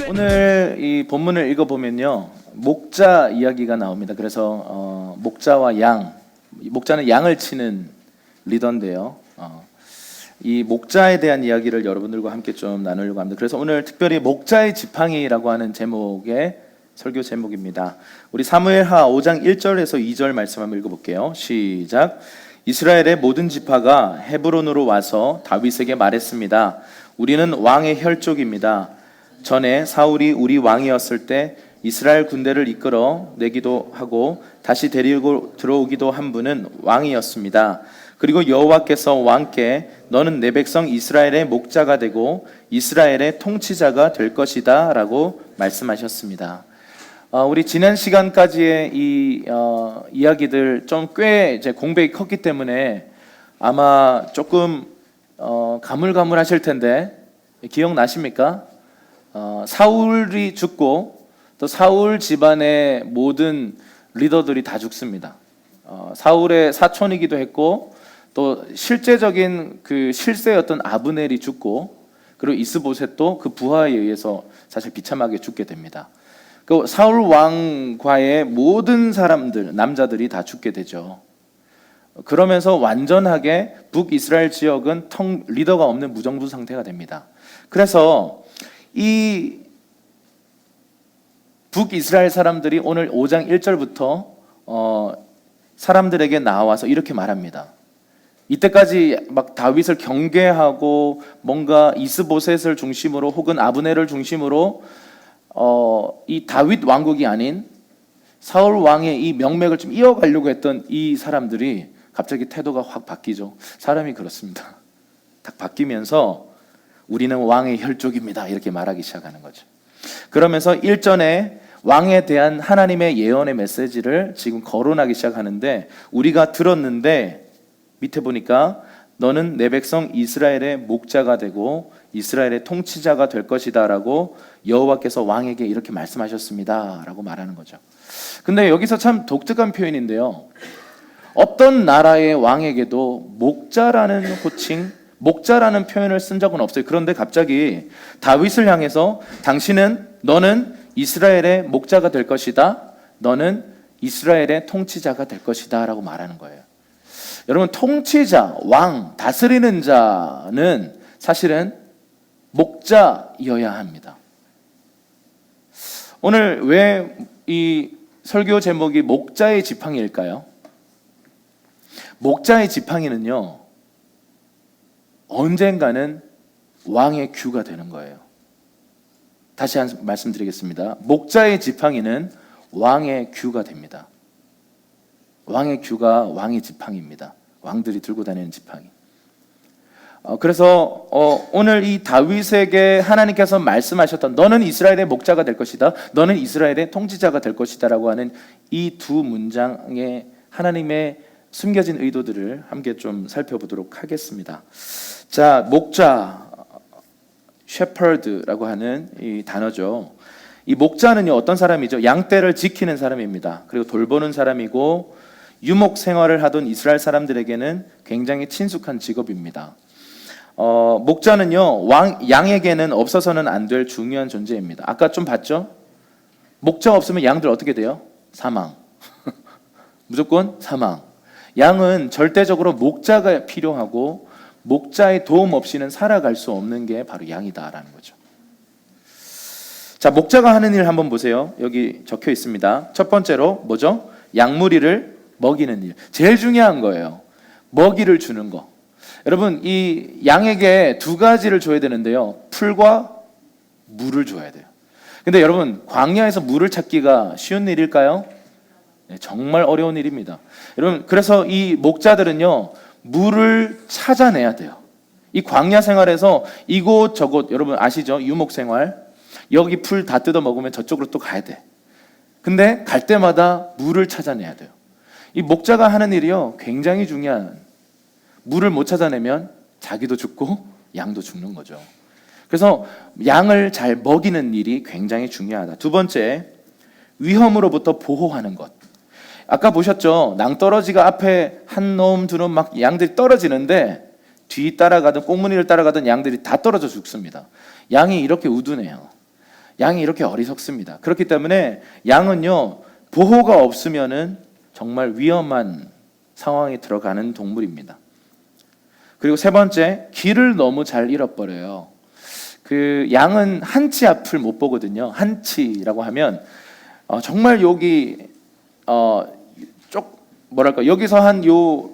오늘 이 본문을 읽어보면요, 목자 이야기가 나옵니다. 그래서 목자와 양, 목자는 양을 치는 리더인데요, 이 목자에 대한 이야기를 여러분들과 함께 좀 나누려고 합니다. 그래서 오늘 특별히 목자의 지팡이라고 하는 제목의 설교 제목입니다. 우리 사무엘하 5장 1절에서 2절 말씀 한번 읽어볼게요. 시작. 이스라엘의 모든 지파가 헤브론으로 와서 다윗에게 말했습니다. 우리는 왕의 혈족입니다. 전에 사울이 우리 왕이었을 때 이스라엘 군대를 이끌어 내기도 하고 다시 데리고 들어오기도 한 분은 왕이었습니다. 그리고 여호와께서 왕께 너는 내 백성 이스라엘의 목자가 되고 이스라엘의 통치자가 될 것이다 라고 말씀하셨습니다. 우리 지난 시간까지의 이 이야기들 좀 꽤 이제 공백이 컸기 때문에 아마 조금 가물가물하실 텐데 기억나십니까? 사울이 죽고 또 사울 집안의 모든 리더들이 다 죽습니다. 사울의 사촌이기도 했고 또 실제적인 그 실세였던 아브넬이 죽고 그리고 이스보셋도 그 부하에 의해서 사실 비참하게 죽게 됩니다. 그 사울 왕과의 모든 사람들, 남자들이 다 죽게 되죠. 그러면서 완전하게 북이스라엘 지역은 리더가 없는 무정부 상태가 됩니다. 그래서 이 북이스라엘 사람들이 오늘 5장 1절부터 사람들에게 나와서 이렇게 말합니다. 이때까지 막 다윗을 경계하고 뭔가 이스보셋을 중심으로 혹은 아브넬을 중심으로 이 다윗 왕국이 아닌 사울 왕의 이 명맥을 좀 이어가려고 했던 이 사람들이 갑자기 태도가 확 바뀌죠. 사람이 그렇습니다. 딱 바뀌면서 우리는 왕의 혈족입니다 이렇게 말하기 시작하는 거죠. 그러면서 일전에 왕에 대한 하나님의 예언의 메시지를 지금 거론하기 시작하는데 우리가 들었는데 밑에 보니까 너는 내 백성 이스라엘의 목자가 되고 이스라엘의 통치자가 될 것이다 라고 여호와께서 왕에게 이렇게 말씀하셨습니다 라고 말하는 거죠. 근데 여기서 참 독특한 표현인데요, 어떤 나라의 왕에게도 목자라는 호칭, 목자라는 표현을 쓴 적은 없어요. 그런데 갑자기 다윗을 향해서 너는 이스라엘의 목자가 될 것이다, 너는 이스라엘의 통치자가 될 것이다 라고 말하는 거예요. 여러분, 통치자, 왕, 다스리는 자는 사실은 목자여야 합니다. 오늘 왜 이 설교 제목이 목자의 지팡이일까요? 목자의 지팡이는요, 언젠가는 왕의 규가 되는 거예요. 다시 한 말씀드리겠습니다. 목자의 지팡이는 왕의 규가 됩니다. 왕의 규가 왕의 지팡이입니다. 왕들이 들고 다니는 지팡이. 그래서 오늘 이 다윗에게 하나님께서 말씀하셨던 너는 이스라엘의 목자가 될 것이다, 너는 이스라엘의 통치자가 될 것이다 라고 하는 이 두 문장의 하나님의 숨겨진 의도들을 함께 좀 살펴보도록 하겠습니다. 자, 목자, shepherd라고 하는 이 단어죠. 이 목자는요, 어떤 사람이죠? 양떼를 지키는 사람입니다. 그리고 돌보는 사람이고 유목 생활을 하던 이스라엘 사람들에게는 굉장히 친숙한 직업입니다. 목자는요, 양에게는 없어서는 안 될 중요한 존재입니다. 아까 좀 봤죠? 목자 없으면 양들 어떻게 돼요? 사망. 무조건 사망. 양은 절대적으로 목자가 필요하고 목자의 도움 없이는 살아갈 수 없는 게 바로 양이다라는 거죠. 자, 목자가 하는 일 한번 보세요. 여기 적혀 있습니다. 첫 번째로 뭐죠? 양무리를 먹이는 일. 제일 중요한 거예요. 먹이를 주는 거. 여러분, 이 양에게 두 가지를 줘야 되는데요. 풀과 물을 줘야 돼요. 근데 여러분, 광야에서 물을 찾기가 쉬운 일일까요? 네, 정말 어려운 일입니다. 여러분, 그래서 이 목자들은요, 물을 찾아내야 돼요. 이 광야 생활에서 이곳 저곳, 여러분 아시죠? 유목 생활. 여기 풀 다 뜯어 먹으면 저쪽으로 또 가야 돼. 근데 갈 때마다 물을 찾아내야 돼요. 이 목자가 하는 일이요, 굉장히 중요한, 물을 못 찾아내면 자기도 죽고 양도 죽는 거죠. 그래서 양을 잘 먹이는 일이 굉장히 중요하다. 두 번째, 위험으로부터 보호하는 것. 아까 보셨죠? 낭떠러지가 앞에 한 놈, 두 놈 막 양들이 떨어지는데 뒤 따라가던 꽁무니를 따라가던 양들이 다 떨어져 죽습니다. 양이 이렇게 우둔해요. 양이 이렇게 어리석습니다. 그렇기 때문에 양은요, 보호가 없으면은 정말 위험한 상황에 들어가는 동물입니다. 그리고 세 번째, 길을 너무 잘 잃어버려요. 그 양은 한치 앞을 못 보거든요. 한치라고 하면 정말 여기 뭐랄까, 여기서 한 요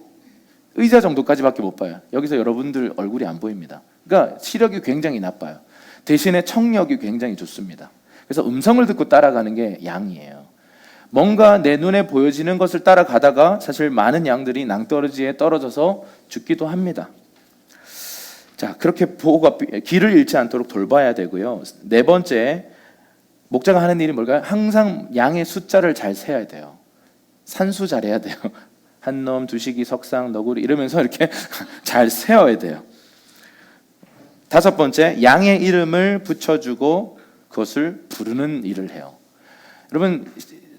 의자 정도까지밖에 못 봐요. 여기서 여러분들 얼굴이 안 보입니다. 그러니까 시력이 굉장히 나빠요. 대신에 청력이 굉장히 좋습니다. 그래서 음성을 듣고 따라가는 게 양이에요. 뭔가 내 눈에 보여지는 것을 따라가다가 사실 많은 양들이 낭떠러지에 떨어져서 죽기도 합니다. 자, 그렇게 길을 잃지 않도록 돌봐야 되고요. 네 번째, 목자가 하는 일이 뭘까요? 항상 양의 숫자를 잘 세야 돼요. 산수 잘해야 돼요. 한 놈, 두시기, 석상, 너구리 이러면서 이렇게 잘 세어야 돼요. 다섯 번째, 양의 이름을 붙여주고 그것을 부르는 일을 해요. 여러분,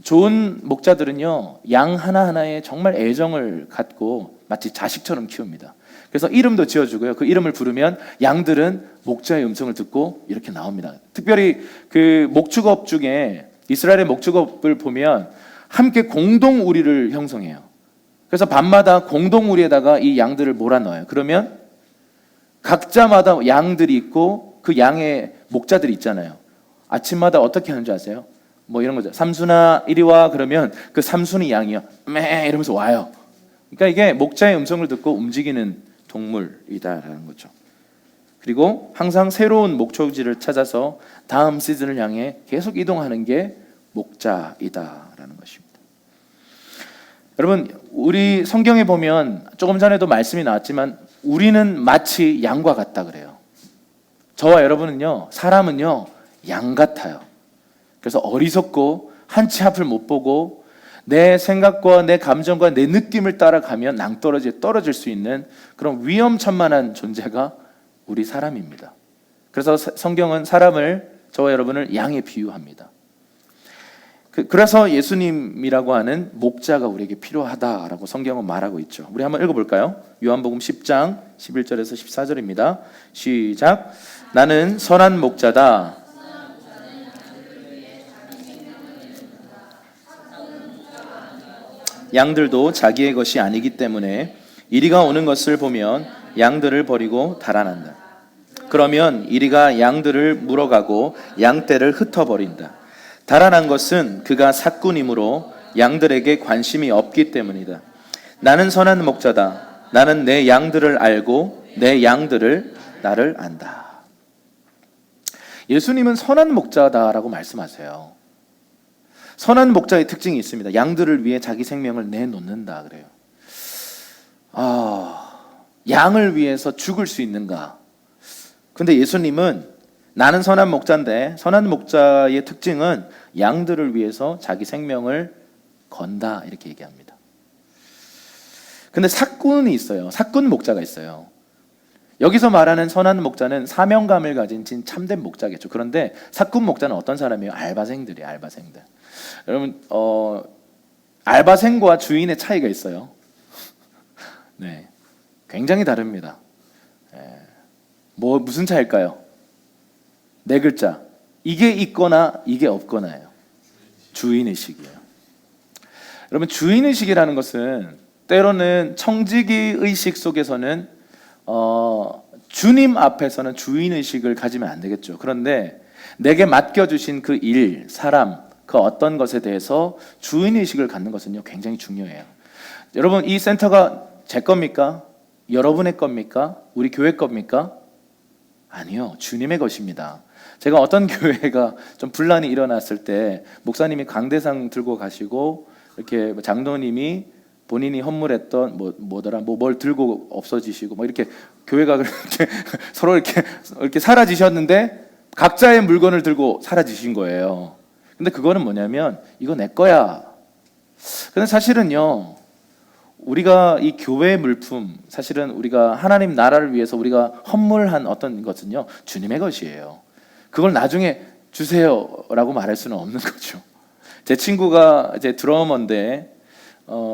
좋은 목자들은요, 양 하나하나에 정말 애정을 갖고 마치 자식처럼 키웁니다. 그래서 이름도 지어주고요. 그 이름을 부르면 양들은 목자의 음성을 듣고 이렇게 나옵니다. 특별히 그 목축업 중에 이스라엘의 목축업을 보면 함께 공동 우리를 형성해요. 그래서 밤마다 공동 우리에다가 이 양들을 몰아넣어요. 그러면 각자마다 양들이 있고 그 양의 목자들이 있잖아요. 아침마다 어떻게 하는 줄 아세요? 뭐 이런 거죠. 삼순아 이리 와. 그러면 그 삼순이 양이요, 매 이러면서 와요. 그러니까 이게 목자의 음성을 듣고 움직이는 동물이다라는 거죠. 그리고 항상 새로운 목초지를 찾아서 다음 시즌을 향해 계속 이동하는 게 목자이다라는 것입니다. 여러분, 우리 성경에 보면 조금 전에도 말씀이 나왔지만 우리는 마치 양과 같다 그래요. 저와 여러분은요, 사람은요, 양 같아요. 그래서 어리석고 한치 앞을 못 보고 내 생각과 내 감정과 내 느낌을 따라가면 낭떠러지에 떨어질 수 있는 그런 위험천만한 존재가 우리 사람입니다. 그래서 성경은 사람을, 저와 여러분을 양에 비유합니다. 그래서 예수님이라고 하는 목자가 우리에게 필요하다라고 성경은 말하고 있죠. 우리 한번 읽어볼까요? 요한복음 10장 11절에서 14절입니다. 시작. 나는 선한 목자다. 양들도 자기의 것이 아니기 때문에 이리가 오는 것을 보면 양들을 버리고 달아난다. 그러면 이리가 양들을 물어가고 양떼를 흩어버린다. 달아난 것은 그가 삭군이므로 양들에게 관심이 없기 때문이다. 나는 선한 목자다. 나는 내 양들을 알고 내 양들을 나를 안다. 예수님은 선한 목자다라고 말씀하세요. 선한 목자의 특징이 있습니다. 양들을 위해 자기 생명을 내놓는다 그래요. 양을 위해서 죽을 수 있는가? 근데 예수님은 나는 선한 목자인데, 선한 목자의 특징은 양들을 위해서 자기 생명을 건다 이렇게 얘기합니다. 근데 삭군이 있어요. 삭군 목자가 있어요. 여기서 말하는 선한 목자는 사명감을 가진 진 참된 목자겠죠. 그런데 삭군 목자는 어떤 사람이에요? 알바생들이에요. 알바생들. 여러분, 알바생과 주인의 차이가 있어요. 네, 굉장히 다릅니다. 무슨 차일까요? 네 글자. 이게 있거나 이게 없거나예요. 주인의식이에요. 여러분, 주인의식이라는 것은 때로는 청지기 의식 속에서는 주님 앞에서는 주인의식을 가지면 안 되겠죠. 그런데 내게 맡겨주신 그 일, 사람, 그 어떤 것에 대해서 주인의식을 갖는 것은요, 굉장히 중요해요. 여러분, 이 센터가 제 겁니까? 여러분의 겁니까? 우리 교회 겁니까? 아니요, 주님의 것입니다. 제가 어떤 교회가 좀 분란이 일어났을 때 목사님이 강대상 들고 가시고 이렇게 장로님이 본인이 헌물했던 뭘 들고 없어지시고 이렇게 교회가 그렇게 서로 이렇게 사라지셨는데 각자의 물건을 들고 사라지신 거예요. 근데 그거는 뭐냐면 이거 내 거야. 근데 사실은요, 우리가 이 교회의 물품, 사실은 우리가 하나님 나라를 위해서 우리가 헌물한 어떤 것은요, 주님의 것이에요. 그걸 나중에 주세요라고 말할 수는 없는 거죠. 제 친구가 이제 드러머인데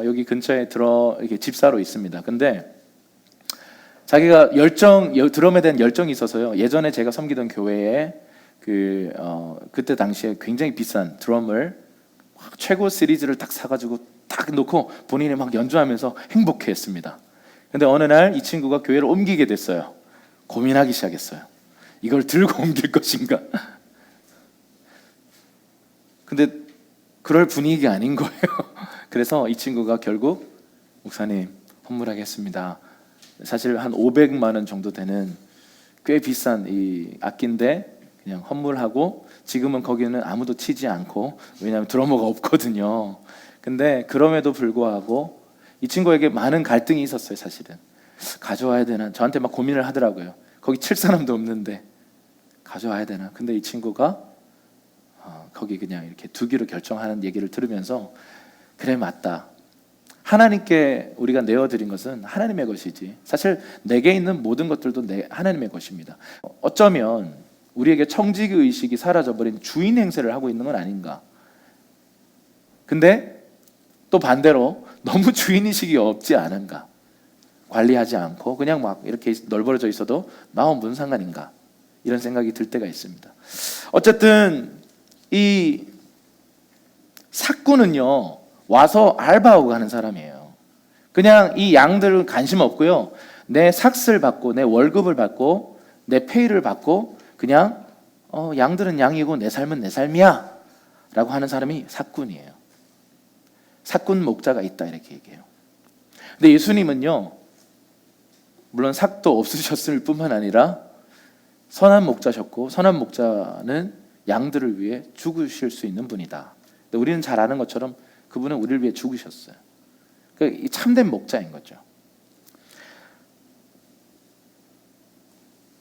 여기 근처에 이렇게 집사로 있습니다. 근데 자기가 드럼에 대한 열정이 있어서요. 예전에 제가 섬기던 교회에 그때 당시에 굉장히 비싼 드럼을 최고 시리즈를 딱 사가지고 딱 놓고 본인이 막 연주하면서 행복해했습니다. 근데 어느 날 이 친구가 교회를 옮기게 됐어요. 고민하기 시작했어요. 이걸 들고 옮길 것인가? 근데 그럴 분위기가 아닌 거예요. 그래서 이 친구가 결국 목사님 헌물하겠습니다. 사실 한 500만 원 정도 되는 꽤 비싼 이 악기인데 그냥 헌물하고 지금은 거기는 아무도 치지 않고, 왜냐하면 드러머가 없거든요. 근데 그럼에도 불구하고 이 친구에게 많은 갈등이 있었어요. 사실은 가져와야 되나, 저한테 막 고민을 하더라고요. 거기 칠 사람도 없는데 가져와야 되나. 근데 이 친구가 거기 그냥 이렇게 두기로 결정하는 얘기를 들으면서 그래, 맞다. 하나님께 우리가 내어드린 것은 하나님의 것이지, 사실 내게 있는 모든 것들도 하나님의 것입니다. 어쩌면 우리에게 청지기 의식이 사라져버린 주인 행세를 하고 있는 건 아닌가. 근데 또 반대로 너무 주인의식이 없지 않은가. 관리하지 않고 그냥 막 이렇게 널브러져 있어도 나와 무슨 상관인가, 이런 생각이 들 때가 있습니다. 어쨌든 이 삭구는요, 와서 알바하고 가는 사람이에요. 그냥 이 양들은 관심 없고요, 내 삭스를 받고 내 월급을 받고 내 페이를 받고 그냥 양들은 양이고 내 삶은 내 삶이야 라고 하는 사람이 삭군이에요. 삭군 목자가 있다, 이렇게 얘기해요. 근데 예수님은요, 물론 삭도 없으셨을 뿐만 아니라 선한 목자셨고, 선한 목자는 양들을 위해 죽으실 수 있는 분이다. 근데 우리는 잘 아는 것처럼 그분은 우리를 위해 죽으셨어요. 그러니까 참된 목자인 거죠.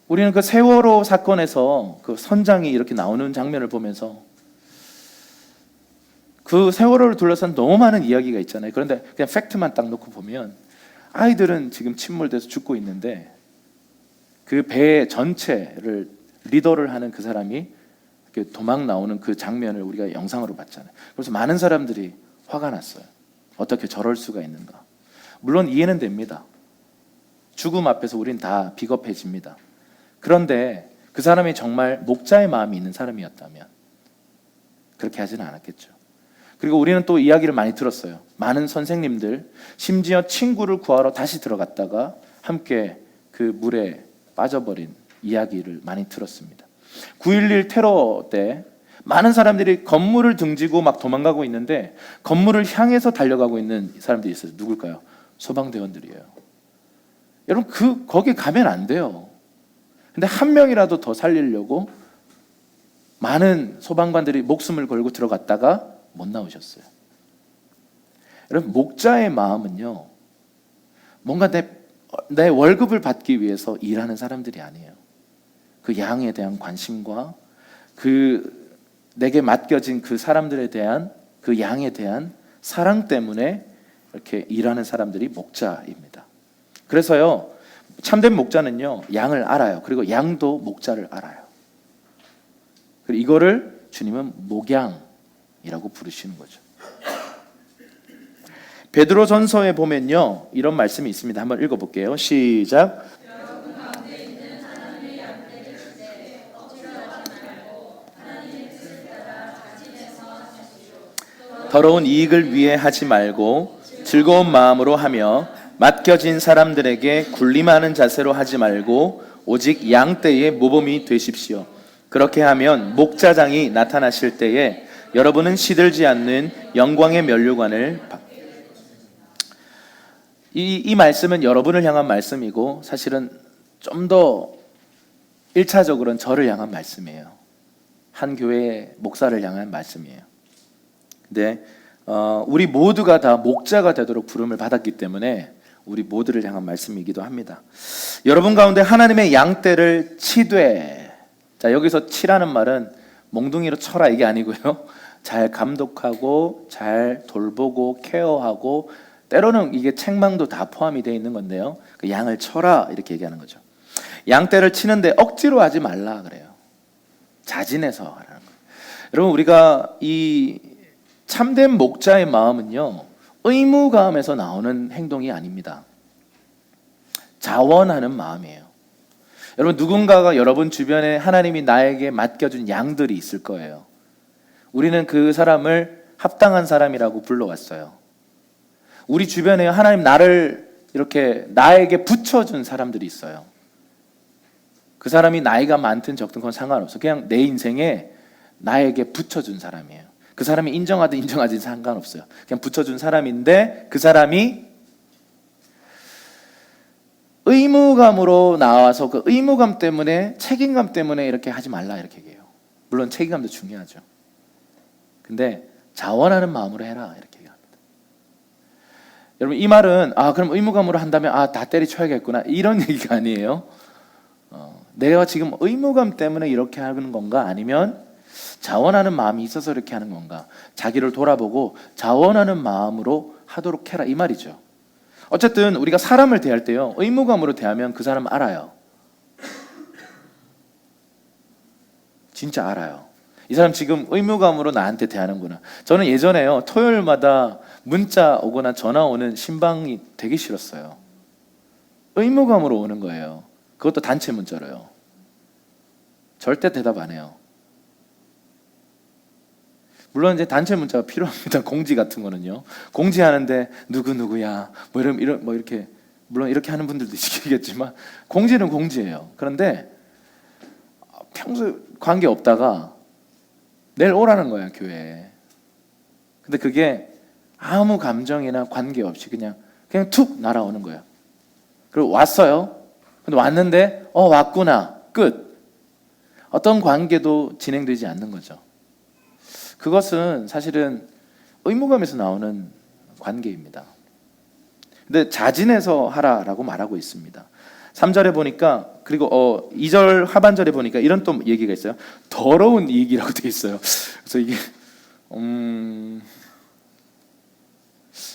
우리는 그 세월호 사건에서 그 선장이 이렇게 나오는 장면을 보면서 그 세월호를 둘러싼 너무 많은 이야기가 있잖아요. 그런데 그냥 팩트만 딱 놓고 보면 아이들은 지금 침몰돼서 죽고 있는데 그 배 전체를 리더를 하는 그 사람이 이렇게 도망 나오는 그 장면을 우리가 영상으로 봤잖아요. 그래서 많은 사람들이 화가 났어요. 어떻게 저럴 수가 있는가. 물론 이해는 됩니다. 죽음 앞에서 우린 다 비겁해집니다. 그런데 그 사람이 정말 목자의 마음이 있는 사람이었다면 그렇게 하지는 않았겠죠. 그리고 우리는 또 이야기를 많이 들었어요. 많은 선생님들, 심지어 친구를 구하러 다시 들어갔다가 함께 그 물에 빠져버린 이야기를 많이 들었습니다. 9.11 테러 때 많은 사람들이 건물을 등지고 막 도망가고 있는데 건물을 향해서 달려가고 있는 사람들이 있어요. 누굴까요? 소방대원들이에요. 여러분, 거기 가면 안 돼요. 근데 한 명이라도 더 살리려고 많은 소방관들이 목숨을 걸고 들어갔다가 못 나오셨어요. 여러분, 목자의 마음은요, 뭔가 내 월급을 받기 위해서 일하는 사람들이 아니에요. 그 양에 대한 관심과 내게 맡겨진 그 사람들에 대한, 그 양에 대한 사랑 때문에 이렇게 일하는 사람들이 목자입니다. 그래서요, 참된 목자는요, 양을 알아요. 그리고 양도 목자를 알아요. 그리고 이거를 주님은 목양이라고 부르시는 거죠. 베드로전서에 보면요, 이런 말씀이 있습니다. 한번 읽어볼게요. 시작. 더러운 이익을 위해 하지 말고 즐거운 마음으로 하며 맡겨진 사람들에게 군림하는 자세로 하지 말고 오직 양떼의 모범이 되십시오. 그렇게 하면 목자장이 나타나실 때에 여러분은 시들지 않는 영광의 면류관을 이 말씀은 여러분을 향한 말씀이고 사실은 좀 더 1차적으로는 저를 향한 말씀이에요. 한 교회의 목사를 향한 말씀이에요. 근데 우리 모두가 다 목자가 되도록 부름을 받았기 때문에 우리 모두를 향한 말씀이기도 합니다. 여러분 가운데 하나님의 양떼를 치되, 자 여기서 치라는 말은 몽둥이로 쳐라 이게 아니고요. 잘 감독하고 잘 돌보고 케어하고 때로는 이게 책망도 다 포함이 되어 있는 건데요. 그 양을 쳐라 이렇게 얘기하는 거죠. 양떼를 치는데 억지로 하지 말라 그래요. 자진해서 하라는 거예요. 여러분 우리가 이 참된 목자의 마음은요, 의무감에서 나오는 행동이 아닙니다. 자원하는 마음이에요. 여러분 누군가가 여러분 주변에 하나님이 나에게 맡겨준 양들이 있을 거예요. 우리는 그 사람을 합당한 사람이라고 불러왔어요. 우리 주변에 하나님 나를 이렇게 나에게 붙여준 사람들이 있어요. 그 사람이 나이가 많든 적든 그건 상관없어. 그냥 내 인생에 나에게 붙여준 사람이에요. 그 사람이 인정하든 인정하든 상관없어요. 그냥 붙여준 사람인데 그 사람이 의무감으로 나와서 그 의무감 때문에 책임감 때문에 이렇게 하지 말라 이렇게 얘기해요. 물론 책임감도 중요하죠. 근데 자원하는 마음으로 해라 이렇게 얘기합니다. 여러분 이 말은 그럼 의무감으로 한다면 다 때리쳐야겠구나 이런 얘기가 아니에요. 내가 지금 의무감 때문에 이렇게 하는 건가 아니면 자원하는 마음이 있어서 이렇게 하는 건가, 자기를 돌아보고 자원하는 마음으로 하도록 해라 이 말이죠. 어쨌든 우리가 사람을 대할 때요, 의무감으로 대하면 그 사람 알아요. 진짜 알아요. 이 사람 지금 의무감으로 나한테 대하는구나. 저는 예전에요, 토요일마다 문자 오거나 전화 오는 신방이 되게 싫었어요. 의무감으로 오는 거예요. 그것도 단체 문자로요. 절대 대답 안 해요. 물론 이제 단체 문자가 필요합니다. 공지 같은 거는요. 공지하는데 누구야 뭐 이렇게 물론 이렇게 하는 분들도 있겠지만 공지는 공지예요. 그런데 평소 관계 없다가 내일 오라는 거야 교회에. 근데 그게 아무 감정이나 관계 없이 그냥 툭 날아오는 거예요. 그리고 왔어요. 근데 왔는데 왔구나 끝. 어떤 관계도 진행되지 않는 거죠. 그것은 사실은 의무감에서 나오는 관계입니다. 근데 자진해서 하라라고 말하고 있습니다. 3절에 보니까, 그리고 2절 하반절에 보니까 이런 또 얘기가 있어요. 더러운 이익이라고 되어 있어요. 그래서 이게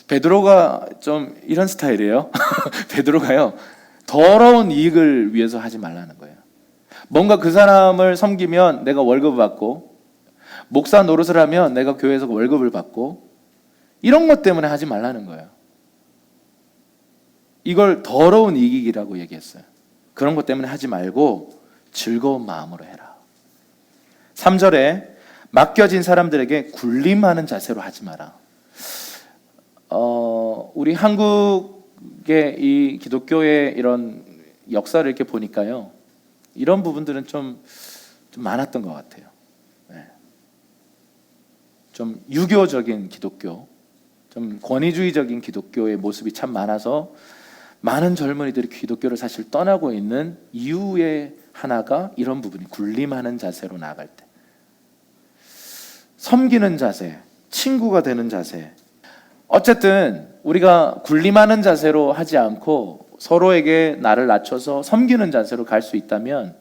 베드로가 좀 이런 스타일이에요. 베드로가요, 더러운 이익을 위해서 하지 말라는 거예요. 뭔가 그 사람을 섬기면 내가 월급을 받고, 목사 노릇을 하면 내가 교회에서 월급을 받고, 이런 것 때문에 하지 말라는 거예요. 이걸 더러운 이익이라고 얘기했어요. 그런 것 때문에 하지 말고 즐거운 마음으로 해라. 3절에 맡겨진 사람들에게 군림하는 자세로 하지 마라. 우리 한국의 이 기독교의 이런 역사를 이렇게 보니까요, 이런 부분들은 좀 많았던 것 같아요. 좀 유교적인 기독교, 좀 권위주의적인 기독교의 모습이 참 많아서 많은 젊은이들이 기독교를 사실 떠나고 있는 이유의 하나가 이런 부분이, 군림하는 자세로 나아갈 때, 섬기는 자세, 친구가 되는 자세. 어쨌든 우리가 군림하는 자세로 하지 않고 서로에게 나를 낮춰서 섬기는 자세로 갈 수 있다면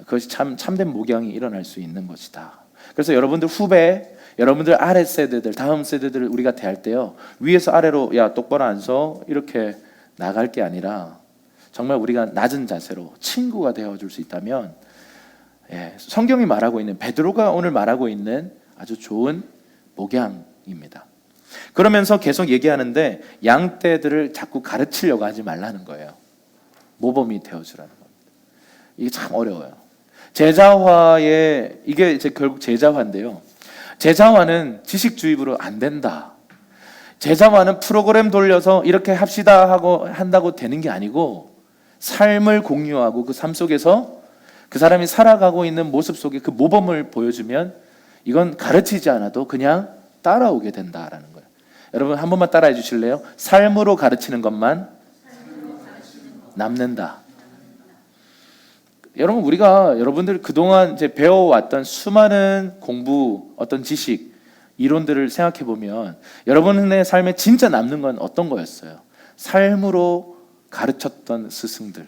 그것이 참된 목양이 일어날 수 있는 것이다. 그래서 여러분들 후배, 여러분들 아래 세대들, 다음 세대들을 우리가 대할 때요, 위에서 아래로 야 똑바로 앉아 이렇게 나갈 게 아니라 정말 우리가 낮은 자세로 친구가 되어줄 수 있다면, 성경이 말하고 있는, 베드로가 오늘 말하고 있는 아주 좋은 목양입니다. 그러면서 계속 얘기하는데 양떼들을 자꾸 가르치려고 하지 말라는 거예요. 모범이 되어주라는 겁니다. 이게 참 어려워요. 제자화에 이게 이제 결국 제자화인데요. 제자화는 지식 주입으로 안 된다. 제자화는 프로그램 돌려서 이렇게 합시다 하고 한다고 되는 게 아니고 삶을 공유하고 그 삶 속에서 그 사람이 살아가고 있는 모습 속에 그 모범을 보여주면 이건 가르치지 않아도 그냥 따라오게 된다라는 거예요. 여러분 한 번만 따라해 주실래요? 삶으로 가르치는 것만 남는다. 여러분 우리가 여러분들 그동안 이제 배워왔던 수많은 공부, 어떤 지식, 이론들을 생각해 보면 여러분의 삶에 진짜 남는 건 어떤 거였어요? 삶으로 가르쳤던 스승들,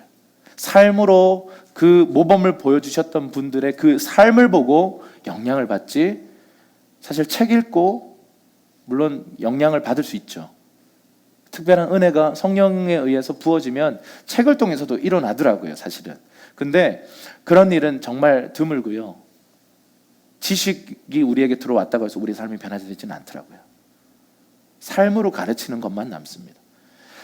삶으로 그 모범을 보여주셨던 분들의 그 삶을 보고 영향을 받지, 사실 책 읽고 물론 영향을 받을 수 있죠. 특별한 은혜가 성령에 의해서 부어지면 책을 통해서도 일어나더라고요, 사실은. 근데 그런 일은 정말 드물고요. 지식이 우리에게 들어왔다고 해서 우리 삶이 변하지 되지는 않더라고요. 삶으로 가르치는 것만 남습니다.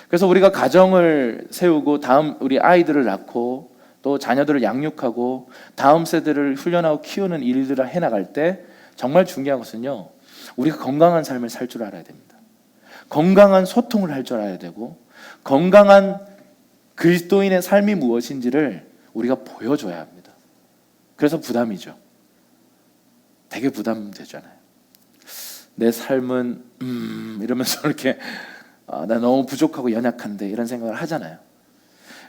그래서 우리가 가정을 세우고 다음 우리 아이들을 낳고 또 자녀들을 양육하고 다음 세대를 훈련하고 키우는 일들을 해나갈 때 정말 중요한 것은요, 우리가 건강한 삶을 살 줄 알아야 됩니다. 건강한 소통을 할 줄 알아야 되고 건강한 그리스도인의 삶이 무엇인지를 우리가 보여줘야 합니다. 그래서 부담이죠. 되게 부담되잖아요. 내 삶은 이러면서 이렇게 나 너무 부족하고 연약한데 이런 생각을 하잖아요.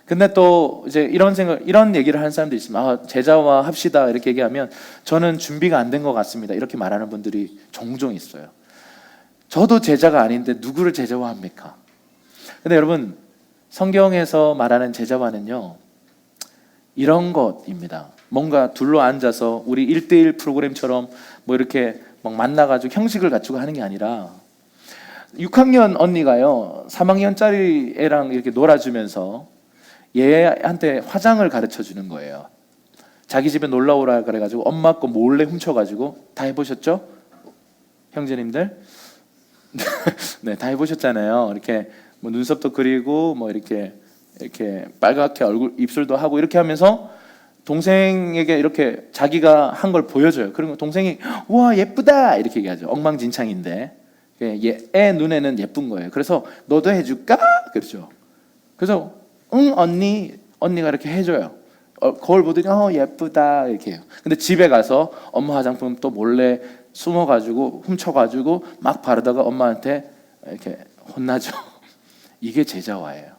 근데 또 이제 이런 얘기를 하는 사람도 있습니다. 제자화 합시다 이렇게 얘기하면 저는 준비가 안 된 것 같습니다. 이렇게 말하는 분들이 종종 있어요. 저도 제자가 아닌데 누구를 제자화합니까? 근데 여러분 성경에서 말하는 제자화는요, 이런 것입니다. 뭔가 둘러 앉아서 우리 1대1 프로그램처럼 뭐 이렇게 막 만나가지고 형식을 갖추고 하는 게 아니라 6학년 언니가요 3학년짜리 애랑 이렇게 놀아주면서 얘한테 화장을 가르쳐 주는 거예요. 자기 집에 놀러 오라 그래가지고 엄마 거 몰래 훔쳐가지고, 다 해보셨죠? 형제님들? 네, 다 해보셨잖아요. 이렇게 뭐 눈썹도 그리고 뭐 이렇게 빨갛게 얼굴 입술도 하고 이렇게 하면서 동생에게 이렇게 자기가 한 걸 보여줘요. 그러면 동생이 와 예쁘다 이렇게 얘기하죠. 엉망진창인데 애 눈에는 예쁜 거예요. 그래서 너도 해줄까? 그렇죠. 그래서 응 언니가 이렇게 해줘요. 거울 보더니 예쁘다 이렇게 해요. 근데 집에 가서 엄마 화장품 또 몰래 숨어가지고 훔쳐가지고 막 바르다가 엄마한테 이렇게 혼나죠. 이게 제자화예요.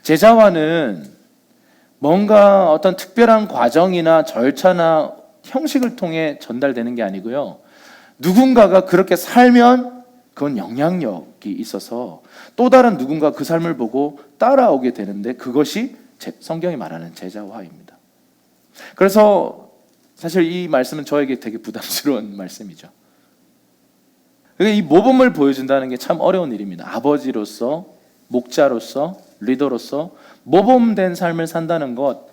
제자화는 뭔가 어떤 특별한 과정이나 절차나 형식을 통해 전달되는 게 아니고요, 누군가가 그렇게 살면 그건 영향력이 있어서 또 다른 누군가 그 삶을 보고 따라오게 되는데 그것이 성경이 말하는 제자화입니다. 그래서 사실 이 말씀은 저에게 되게 부담스러운 말씀이죠. 이 모범을 보여준다는 게 참 어려운 일입니다. 아버지로서, 목자로서, 리더로서 모범된 삶을 산다는 것,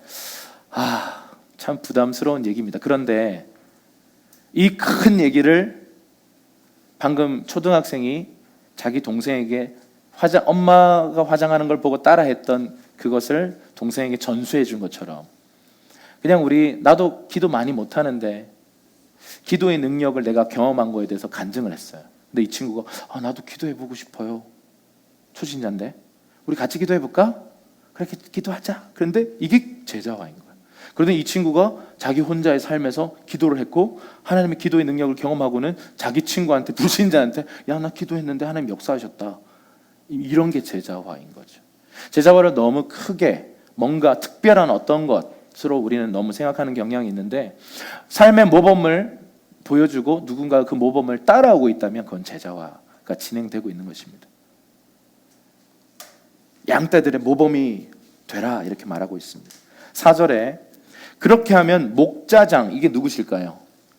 참 부담스러운 얘기입니다. 그런데 이 큰 얘기를 방금 초등학생이 자기 동생에게 엄마가 화장하는 걸 보고 따라했던 그것을 동생에게 전수해 준 것처럼, 그냥 나도 기도 많이 못하는데 기도의 능력을 내가 경험한 거에 대해서 간증을 했어요. 근데 이 친구가 나도 기도해보고 싶어요. 초신자인데 우리 같이 기도해볼까? 그렇게 기도하자. 그런데 이게 제자화인 거예요. 그런데 이 친구가 자기 혼자의 삶에서 기도를 했고 하나님의 기도의 능력을 경험하고는 자기 친구한테, 불신자한테 야 나 기도했는데 하나님 역사하셨다. 이런 게 제자화인 거죠. 제자화를 너무 크게 뭔가 특별한 어떤 것으로 우리는 너무 생각하는 경향이 있는데, 삶의 모범을 보여주고 누군가 그 모범을 따라오고 있다면 그건 제자화가 진행되고 있는 것입니다. 양떼들의 모범이 되라 이렇게 말하고 있습니다. 4절에 그렇게 하면 목자장, 이게 누구실까요?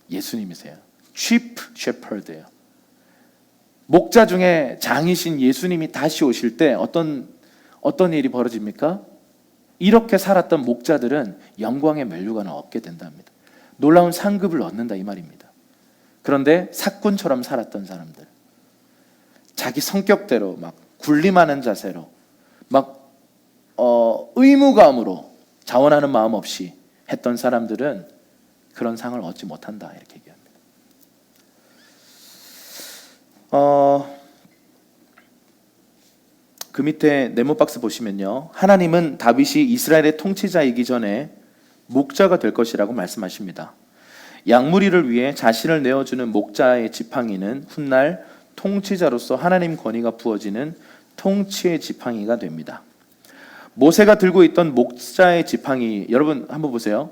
예수님이세요. Chief Shepherd예요. 목자 중에 장이신 예수님이 다시 오실 때 어떤 일이 벌어집니까? 이렇게 살았던 목자들은 영광의 면류관을 얻게 된답니다. 놀라운 상급을 얻는다 이 말입니다. 그런데 사꾼처럼 살았던 사람들, 자기 성격대로 막 군림하는 자세로 막 의무감으로 자원하는 마음 없이 했던 사람들은 그런 상을 얻지 못한다 이렇게 얘기합니다. 그 밑에 네모 박스 보시면요, 하나님은 다윗이 이스라엘의 통치자이기 전에 목자가 될 것이라고 말씀하십니다. 양무리를 위해 자신을 내어주는 목자의 지팡이는 훗날 통치자로서 하나님 권위가 부어지는 통치의 지팡이가 됩니다. 모세가 들고 있던 목자의 지팡이, 여러분 한번 보세요.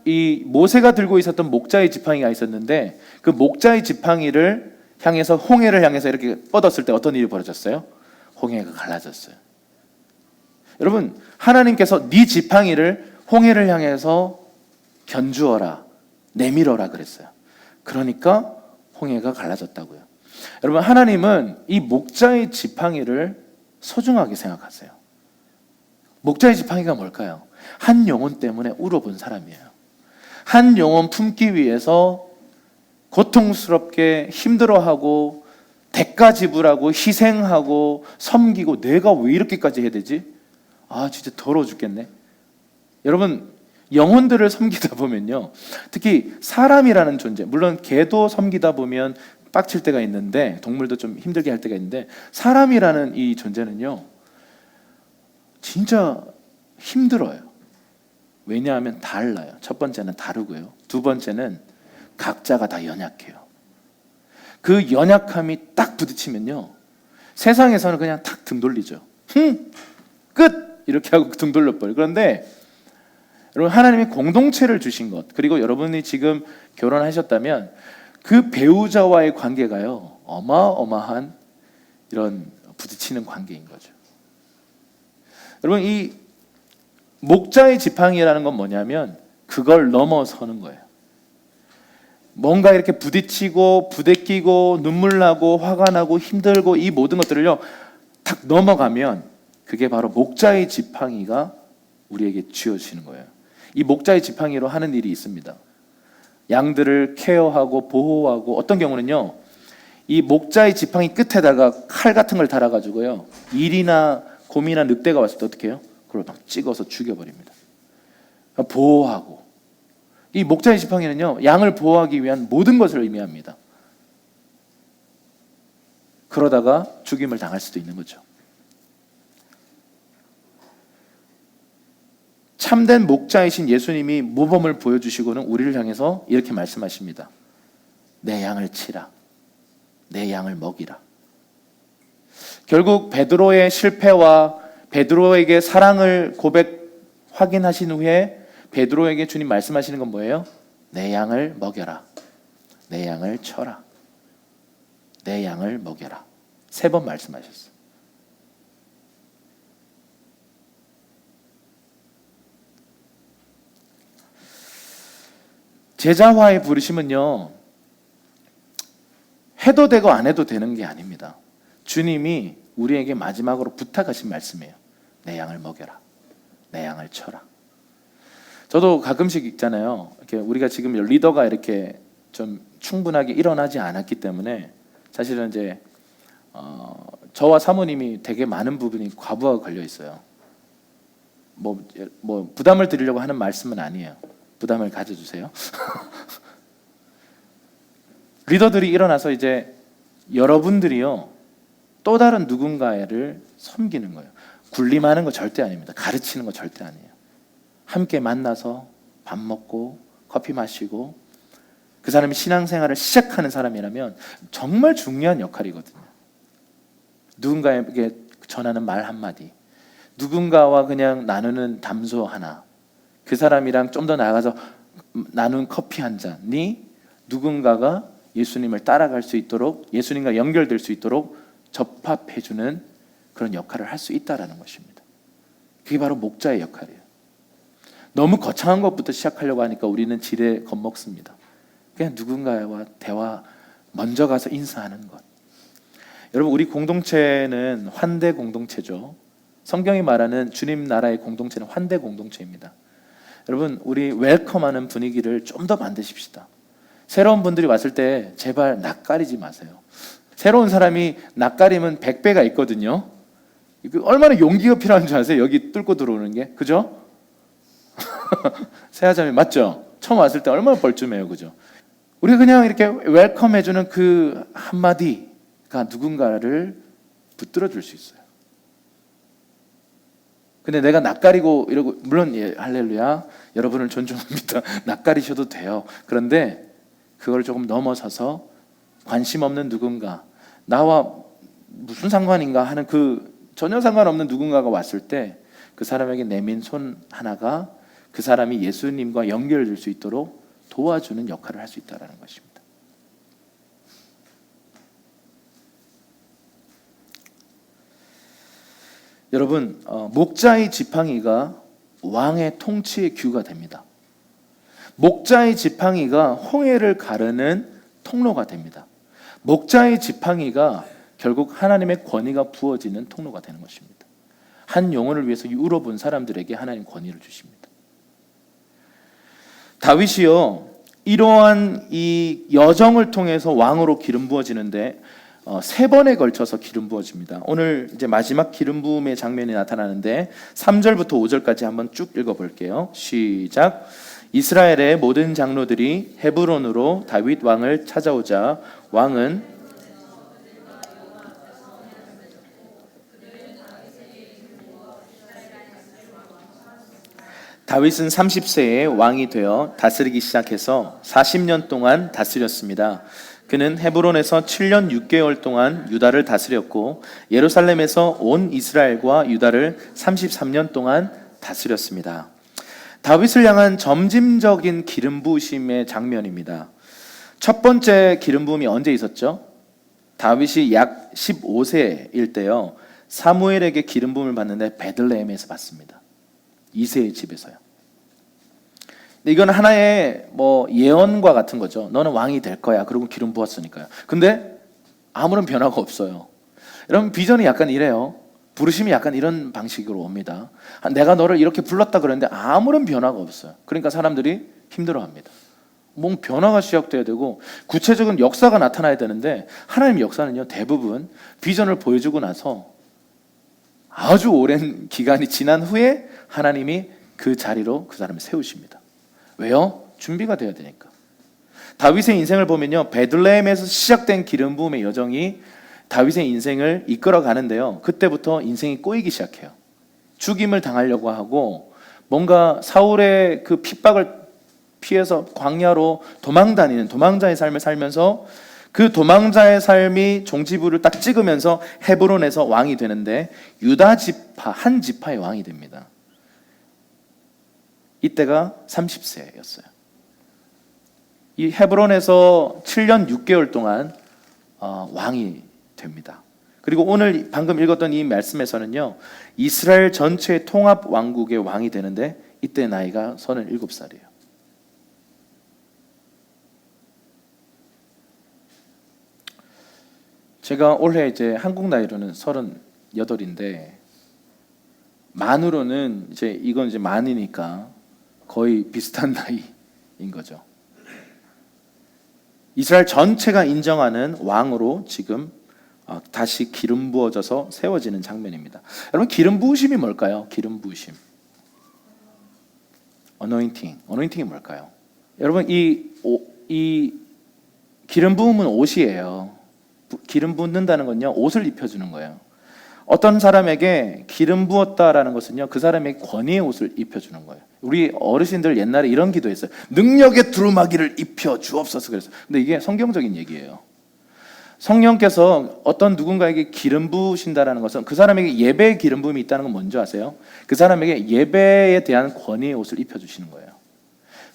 이 모세가 들고 있었던 목자의 지팡이가 있었는데 그 목자의 지팡이를 향해서 홍해를 향해서 이렇게 뻗었을 때 어떤 일이 벌어졌어요? 홍해가 갈라졌어요. 여러분, 하나님께서 네 지팡이를 홍해를 향해서 견주어라, 내밀어라 그랬어요. 그러니까 홍해가 갈라졌다고요. 여러분, 하나님은 이 목자의 지팡이를 소중하게 생각하세요. 목자의 지팡이가 뭘까요? 한 영혼 때문에 울어본 사람이에요. 한 영혼 품기 위해서 고통스럽게 힘들어하고 대가 지불하고 희생하고 섬기고, 내가 왜 이렇게까지 해야 되지? 아, 진짜 더러워 죽겠네. 여러분, 영혼들을 섬기다 보면요, 특히 사람이라는 존재, 물론 개도 섬기다 보면 빡칠 때가 있는데, 동물도 좀 힘들게 할 때가 있는데, 사람이라는 이 존재는요 진짜 힘들어요. 왜냐하면 달라요. 첫 번째는 다르고요, 두 번째는 각자가 다 연약해요. 그 연약함이 딱 부딪히면요, 세상에서는 그냥 탁 등 돌리죠. 끝! 이렇게 하고 등 돌려버려요. 그런데 여러분, 하나님이 공동체를 주신 것, 그리고 여러분이 지금 결혼하셨다면 그 배우자와의 관계가요 어마어마한 이런 부딪히는 관계인 거죠. 여러분, 이 목자의 지팡이라는 건 뭐냐면 그걸 넘어서는 거예요. 뭔가 이렇게 부딪히고 부대끼고 눈물 나고 화가 나고 힘들고 이 모든 것들을요 탁 넘어가면 그게 바로 목자의 지팡이가 우리에게 쥐어지는 거예요. 이 목자의 지팡이로 하는 일이 있습니다. 양들을 케어하고 보호하고, 어떤 경우는요 이 목자의 지팡이 끝에다가 칼 같은 걸 달아가지고요, 일이나 곰이나 늑대가 왔을 때 어떻게 해요? 그걸 막 찍어서 죽여버립니다. 보호하고, 이 목자의 지팡이는요 양을 보호하기 위한 모든 것을 의미합니다. 그러다가 죽임을 당할 수도 있는 거죠. 참된 목자이신 예수님이 모범을 보여주시고는 우리를 향해서 이렇게 말씀하십니다. 내 양을 치라, 내 양을 먹이라. 결국 베드로의 실패와 베드로에게 사랑을 확인하신 후에 베드로에게 주님 말씀하시는 건 뭐예요? 내 양을 먹여라, 내 양을 쳐라, 내 양을 먹여라. 3번 말씀하셨어요. 제자화의 부르심은요 해도 되고 안 해도 되는 게 아닙니다. 주님이 우리에게 마지막으로 부탁하신 말씀이에요. 내 양을 먹여라, 내 양을 쳐라. 저도 가끔씩 있잖아요, 이렇게 우리가 지금 리더가 이렇게 좀 충분하게 일어나지 않았기 때문에 사실은 이제 저와 사모님이 되게 많은 부분이 과부하가 걸려 있어요. 뭐 부담을 드리려고 하는 말씀은 아니에요. 부담을 가져주세요. 리더들이 일어나서 이제 여러분들이요 또 다른 누군가를 섬기는 거예요. 군림하는 거 절대 아닙니다. 가르치는 거 절대 아니에요. 함께 만나서 밥 먹고 커피 마시고, 그 사람이 신앙생활을 시작하는 사람이라면 정말 중요한 역할이거든요. 누군가에게 전하는 말 한마디, 누군가와 그냥 나누는 담소 하나, 그 사람이랑 좀 더 나아가서 나눈 커피 한 잔이 누군가가 예수님을 따라갈 수 있도록, 예수님과 연결될 수 있도록 접합해주는 그런 역할을 할 수 있다는 것입니다. 그게 바로 목자의 역할이에요. 너무 거창한 것부터 시작하려고 하니까 우리는 지레 겁먹습니다. 그냥 누군가와 대화, 먼저 가서 인사하는 것. 여러분, 우리 공동체는 환대 공동체죠. 성경이 말하는 주님 나라의 공동체는 환대 공동체입니다. 여러분, 우리 웰컴하는 분위기를 좀 더 만드십시다. 새로운 분들이 왔을 때 제발 낯가리지 마세요. 새로운 사람이 낯가림은 100배가 있거든요. 얼마나 용기가 필요한 줄 아세요? 여기 뚫고 들어오는 게. 그죠? 새하자매 맞죠? 처음 왔을 때 얼마나 뻘쭘해요. 그죠? 우리가 그냥 이렇게 웰컴 해주는 그 한마디가 누군가를 붙들어 줄 수 있어요. 근데 내가 낯가리고 이러고, 물론 예, 할렐루야, 여러분을 존중합니다. 낯가리셔도 돼요. 그런데 그걸 조금 넘어서서 관심 없는 누군가, 나와 무슨 상관인가 하는 그 전혀 상관없는 누군가가 왔을 때 그 사람에게 내민 손 하나가 그 사람이 예수님과 연결될 수 있도록 도와주는 역할을 할 수 있다는 것입니다. 여러분, 목자의 지팡이가 왕의 통치의 규가 됩니다. 목자의 지팡이가 홍해를 가르는 통로가 됩니다. 목자의 지팡이가 결국 하나님의 권위가 부어지는 통로가 되는 것입니다. 한 영혼을 위해서 울어본 사람들에게 하나님 권위를 주십니다. 다윗이요, 이러한 이 여정을 통해서 왕으로 기름 부어지는데 3번에 걸쳐서 기름 부어집니다. 오늘 이제 마지막 기름 부음의 장면이 나타나는데 3절부터 5절까지 한번 쭉 읽어볼게요. 시작. 이스라엘의 모든 장로들이 헤브론으로 다윗 왕을 찾아오자 왕은 다윗은 30세에 왕이 되어 다스리기 시작해서 40년 동안 다스렸습니다. 그는 헤브론에서 7년 6개월 동안 유다를 다스렸고 예루살렘에서 온 이스라엘과 유다를 33년 동안 다스렸습니다. 다윗을 향한 점진적인 기름 부으심의 장면입니다. 첫 번째 기름 부음이 언제 있었죠? 다윗이 약 15세일 때요, 사무엘에게 기름 부음을 받는데 베들레헴에서 받습니다. 이새의 집에서요. 이건 하나의 예언과 같은 거죠. 너는 왕이 될 거야. 그리고 기름 부었으니까요. 근데 아무런 변화가 없어요. 여러분, 비전이 약간 이래요. 부르심이 약간 이런 방식으로 옵니다. 내가 너를 이렇게 불렀다 그러는데 아무런 변화가 없어요. 그러니까 사람들이 힘들어합니다. 뭔 변화가 시작돼야 되고 구체적인 역사가 나타나야 되는데, 하나님의 역사는요, 대부분 비전을 보여주고 나서 아주 오랜 기간이 지난 후에 하나님이 그 자리로 그 사람을 세우십니다. 왜요? 준비가 돼야 되니까. 다윗의 인생을 보면요, 베들레헴에서 시작된 기름 부음의 여정이 다윗의 인생을 이끌어 가는데요, 그때부터 인생이 꼬이기 시작해요. 죽임을 당하려고 하고 뭔가 사울의 그 핍박을 피해서 광야로 도망다니는 도망자의 삶을 살면서 그 도망자의 삶이 종지부를 딱 찍으면서 헤브론에서 왕이 되는데 유다 지파 한 지파의 왕이 됩니다. 이때가 30세였어요. 이 헤브론에서 7년 6개월 동안 왕이 됩니다. 그리고 오늘 방금 읽었던 이 말씀에서는요, 이스라엘 전체의 통합 왕국의 왕이 되는데 이때 나이가 37살이에요. 제가 올해 이제 한국 나이로는 38인데 만으로는 이건 이제 만이니까 거의 비슷한 나이인 거죠. 이스라엘 전체가 인정하는 왕으로 지금 다시 기름 부어져서 세워지는 장면입니다. 여러분, 기름 부으심이 뭘까요? 기름 부으심. 어노인팅이 뭘까요? 여러분, 이 기름 부음은 옷이에요. 기름 붓는다는 건요, 옷을 입혀주는 거예요. 어떤 사람에게 기름 부었다라는 것은요, 그 사람에게 권위의 옷을 입혀주는 거예요. 우리 어르신들 옛날에 이런 기도했어요. 능력의 두루마기를 입혀 주옵소서 그랬어요. 근데 이게 성경적인 얘기예요. 성령께서 어떤 누군가에게 기름 부으신다라는 것은 그 사람에게 예배의 기름 부음이 있다는 건 뭔지 아세요? 그 사람에게 예배에 대한 권위의 옷을 입혀주시는 거예요.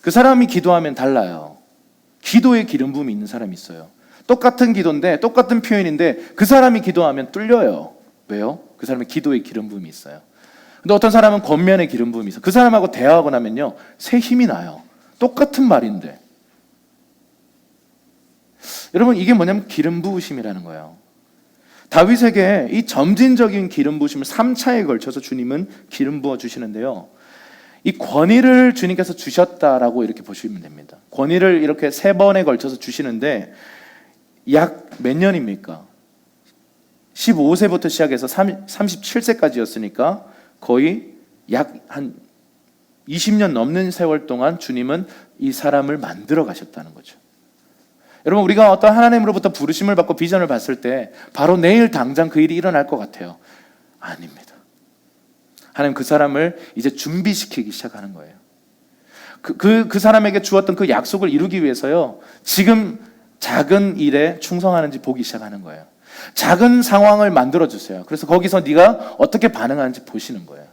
그 사람이 기도하면 달라요. 기도의 기름 부음이 있는 사람이 있어요. 똑같은 기도인데 똑같은 표현인데 그 사람이 기도하면 뚫려요. 왜요? 그 사람의 기도의 기름 부음이 있어요. 근데 어떤 사람은 권면의 기름 부음이 있어요. 그 사람하고 대화하고 나면요, 새 힘이 나요. 똑같은 말인데. 여러분, 이게 뭐냐면 기름 부으심이라는 거예요. 다윗에게 이 점진적인 기름 부으심을 3차에 걸쳐서 주님은 기름 부어 주시는데요, 이 권위를 주님께서 주셨다라고 이렇게 보시면 됩니다. 권위를 이렇게 3번에 걸쳐서 주시는데 약 몇 년입니까? 15세부터 시작해서 37세까지였으니까 거의 약 한 20년 넘는 세월 동안 주님은 이 사람을 만들어 가셨다는 거죠. 여러분, 우리가 어떤 하나님으로부터 부르심을 받고 비전을 봤을 때 바로 내일 당장 그 일이 일어날 것 같아요. 아닙니다. 하나님 그 사람을 이제 준비시키기 시작하는 거예요. 그 사람에게 주었던 그 약속을 이루기 위해서요, 지금 작은 일에 충성하는지 보기 시작하는 거예요. 작은 상황을 만들어주세요. 그래서 거기서 네가 어떻게 반응하는지 보시는 거예요.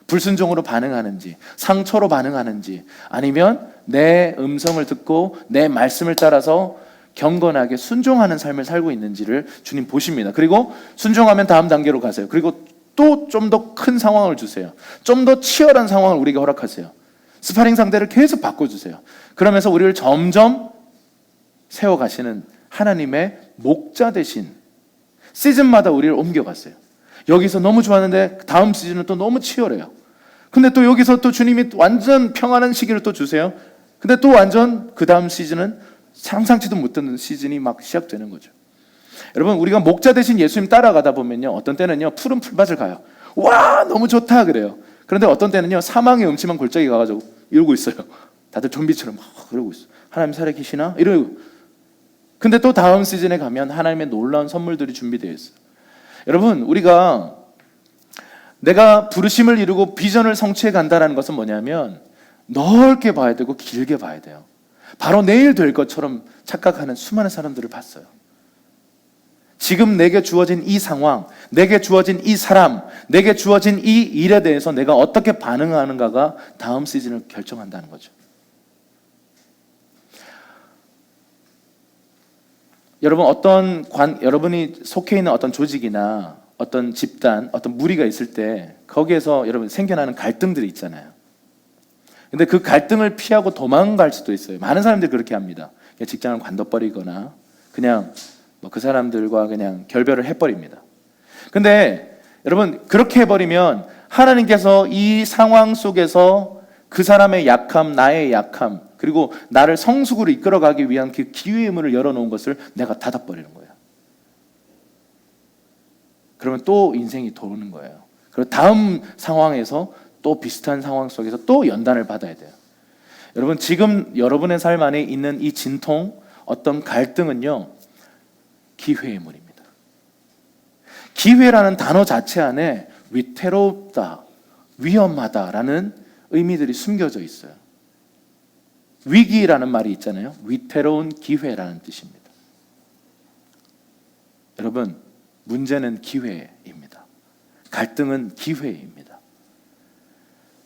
불순종으로 반응하는지, 상처로 반응하는지, 아니면 내 음성을 듣고 내 말씀을 따라서 경건하게 순종하는 삶을 살고 있는지를 주님 보십니다. 그리고 순종하면 다음 단계로 가세요. 그리고 또 좀 더 큰 상황을 주세요. 좀 더 치열한 상황을 우리에게 허락하세요. 스파링 상대를 계속 바꿔주세요. 그러면서 우리를 점점 세워가시는 하나님의 목자 대신 시즌마다 우리를 옮겨갔어요. 여기서 너무 좋았는데 다음 시즌은 또 너무 치열해요. 근데 또 여기서 또 주님이 완전 평안한 시기를 또 주세요. 근데 또 완전 그 다음 시즌은 상상치도 못하는 시즌이 막 시작되는 거죠. 여러분, 우리가 목자 대신 예수님 따라가다 보면요, 어떤 때는요 푸른 풀밭을 가요. 와, 너무 좋다 그래요. 그런데 어떤 때는요 사망의 음침한 골짜기 가가지고 이러고 있어요. 다들 좀비처럼 막 그러고 있어요. 하나님 살아계시나? 이러고. 근데 또 다음 시즌에 가면 하나님의 놀라운 선물들이 준비되어 있어요. 여러분, 우리가 내가 부르심을 이루고 비전을 성취해 간다는 것은 뭐냐면 넓게 봐야 되고 길게 봐야 돼요. 바로 내일 될 것처럼 착각하는 수많은 사람들을 봤어요. 지금 내게 주어진 이 상황, 내게 주어진 이 사람, 내게 주어진 이 일에 대해서 내가 어떻게 반응하는가가 다음 시즌을 결정한다는 거죠. 여러분, 여러분이 속해 있는 어떤 조직이나 어떤 집단, 어떤 무리가 있을 때 거기에서 여러분 생겨나는 갈등들이 있잖아요. 근데 그 갈등을 피하고 도망갈 수도 있어요. 많은 사람들이 그렇게 합니다. 직장을 관둬버리거나 그냥 그 사람들과 그냥 결별을 해버립니다. 근데 여러분, 그렇게 해버리면 하나님께서 이 상황 속에서 그 사람의 약함, 나의 약함, 그리고 나를 성숙으로 이끌어가기 위한 그 기회의 문을 열어놓은 것을 내가 닫아버리는 거예요. 그러면 또 인생이 도는 거예요. 그리고 다음 상황에서 또 비슷한 상황 속에서 또 연단을 받아야 돼요. 여러분, 지금 여러분의 삶 안에 있는 이 진통, 어떤 갈등은요, 기회의 문입니다. 기회라는 단어 자체 안에 위태롭다, 위험하다라는 의미들이 숨겨져 있어요. 위기라는 말이 있잖아요. 위태로운 기회라는 뜻입니다. 여러분, 문제는 기회입니다. 갈등은 기회입니다.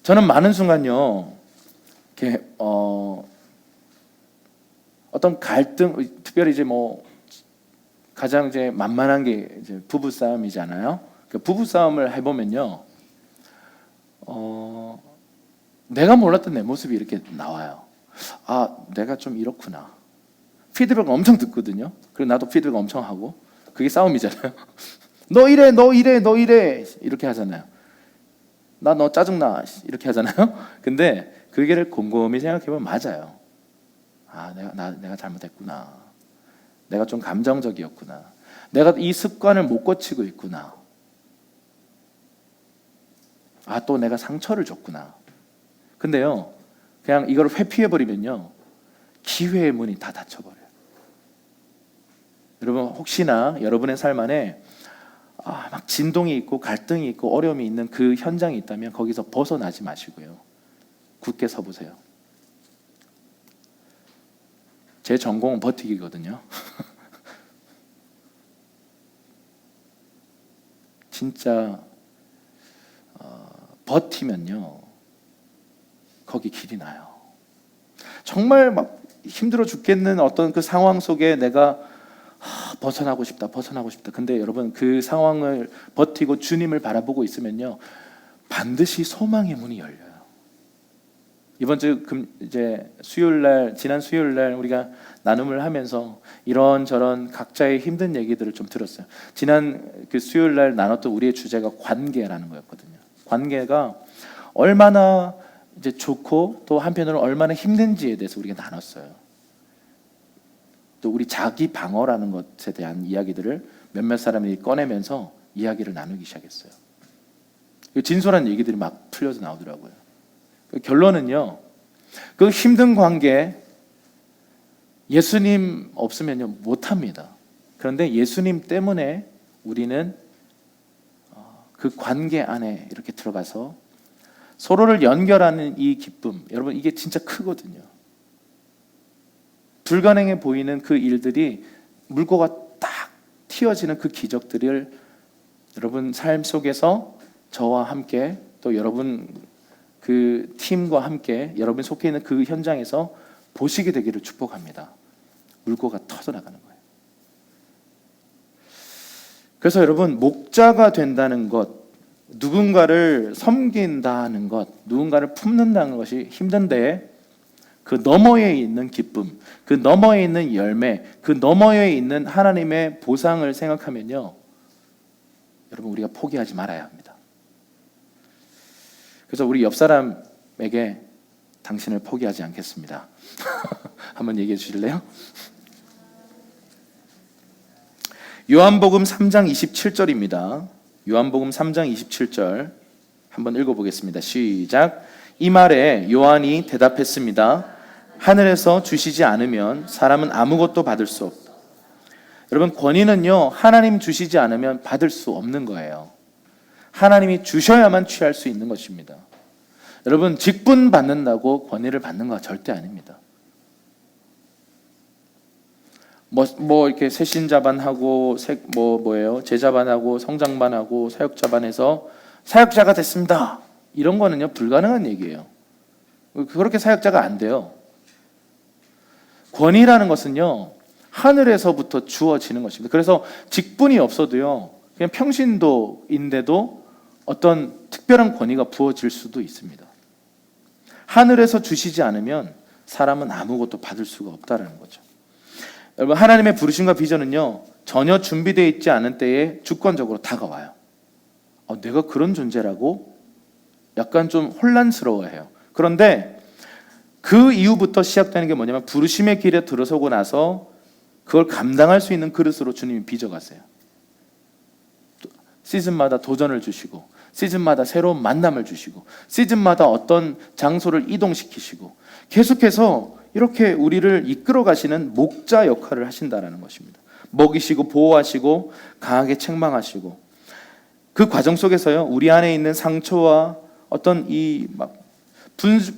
저는 많은 순간요, 이렇게 어떤 갈등, 특별히 이제 가장 이제 만만한 게 이제 부부 싸움이잖아요. 그 부부 싸움을 해보면요, 내가 몰랐던 내 모습이 이렇게 나와요. 아, 내가 좀 이렇구나. 피드백을 엄청 듣거든요. 그리고 나도 피드백 엄청 하고. 그게 싸움이잖아요. 너 이래, 너 이래, 너 이래 이렇게 하잖아요. 나 너 짜증나 이렇게 하잖아요. 근데 그게를 곰곰이 생각해보면 맞아요. 아, 내가 잘못했구나. 내가 좀 감정적이었구나. 내가 이 습관을 못 고치고 있구나. 아, 또 내가 상처를 줬구나. 근데요, 그냥 이걸 회피해버리면요, 기회의 문이 다 닫혀버려요. 여러분, 혹시나 여러분의 삶 안에 막 진동이 있고 갈등이 있고 어려움이 있는 그 현장이 있다면 거기서 벗어나지 마시고요, 굳게 서보세요. 제 전공은 버티기거든요. 진짜 버티면요, 거기 길이 나요. 정말 막 힘들어 죽겠는 어떤 그 상황 속에 내가 벗어나고 싶다. 근데 여러분, 그 상황을 버티고 주님을 바라보고 있으면요, 반드시 소망의 문이 열려요. 이번 주 이제 지난 수요일 날 우리가 나눔을 하면서 이런저런 각자의 힘든 얘기들을 좀 들었어요. 지난 그 수요일 날 나눴던 우리의 주제가 관계라는 거였거든요. 관계가 얼마나 이제 좋고 또 한편으로 얼마나 힘든지에 대해서 우리가 나눴어요. 또 우리 자기 방어라는 것에 대한 이야기들을 몇몇 사람이 꺼내면서 이야기를 나누기 시작했어요. 진솔한 얘기들이 막 풀려서 나오더라고요. 결론은요, 그 힘든 관계 예수님 없으면요 못합니다. 그런데 예수님 때문에 우리는 그 관계 안에 이렇게 들어가서 서로를 연결하는 이 기쁨, 여러분 이게 진짜 크거든요. 불가능해 보이는 그 일들이 물꼬가 딱 튀어지는 그 기적들을 여러분 삶 속에서 저와 함께 또 여러분 그 팀과 함께 여러분이 속해 있는 그 현장에서 보시게 되기를 축복합니다. 물꼬가 터져나가는 거예요. 그래서 여러분 목자가 된다는 것, 누군가를 섬긴다는 것, 누군가를 품는다는 것이 힘든데 그 너머에 있는 기쁨, 그 너머에 있는 열매, 그 너머에 있는 하나님의 보상을 생각하면요, 여러분 우리가 포기하지 말아야 합니다. 그래서 우리 옆 사람에게 당신을 포기하지 않겠습니다. 한번 얘기해 주실래요? 요한복음 3장 27절입니다. 요한복음 3장 27절 한번 읽어보겠습니다. 시작. 이 말에 요한이 대답했습니다. 하늘에서 주시지 않으면 사람은 아무것도 받을 수 없다. 여러분 권위는요 하나님 주시지 않으면 받을 수 없는 거예요. 하나님이 주셔야만 취할 수 있는 것입니다. 여러분 직분 받는다고 권위를 받는 거 절대 아닙니다. 뭐 이렇게 새신자반하고 제자반하고 성장반하고 사역자반해서 사역자가 됐습니다. 이런 거는요 불가능한 얘기예요. 그렇게 사역자가 안 돼요. 권위라는 것은요 하늘에서부터 주어지는 것입니다. 그래서 직분이 없어도요 그냥 평신도인데도 어떤 특별한 권위가 부어질 수도 있습니다. 하늘에서 주시지 않으면 사람은 아무것도 받을 수가 없다는 거죠. 여러분 하나님의 부르심과 비전은요 전혀 준비되어 있지 않은 때에 주권적으로 다가와요. 내가 그런 존재라고? 약간 좀 혼란스러워해요. 그런데 그 이후부터 시작되는 게 뭐냐면 부르심의 길에 들어서고 나서 그걸 감당할 수 있는 그릇으로 주님이 빚어가세요. 시즌마다 도전을 주시고 시즌마다 새로운 만남을 주시고 시즌마다 어떤 장소를 이동시키시고 계속해서 이렇게 우리를 이끌어 가시는 목자 역할을 하신다는 것입니다. 먹이시고 보호하시고 강하게 책망하시고 그 과정 속에서요 우리 안에 있는 상처와 어떤 이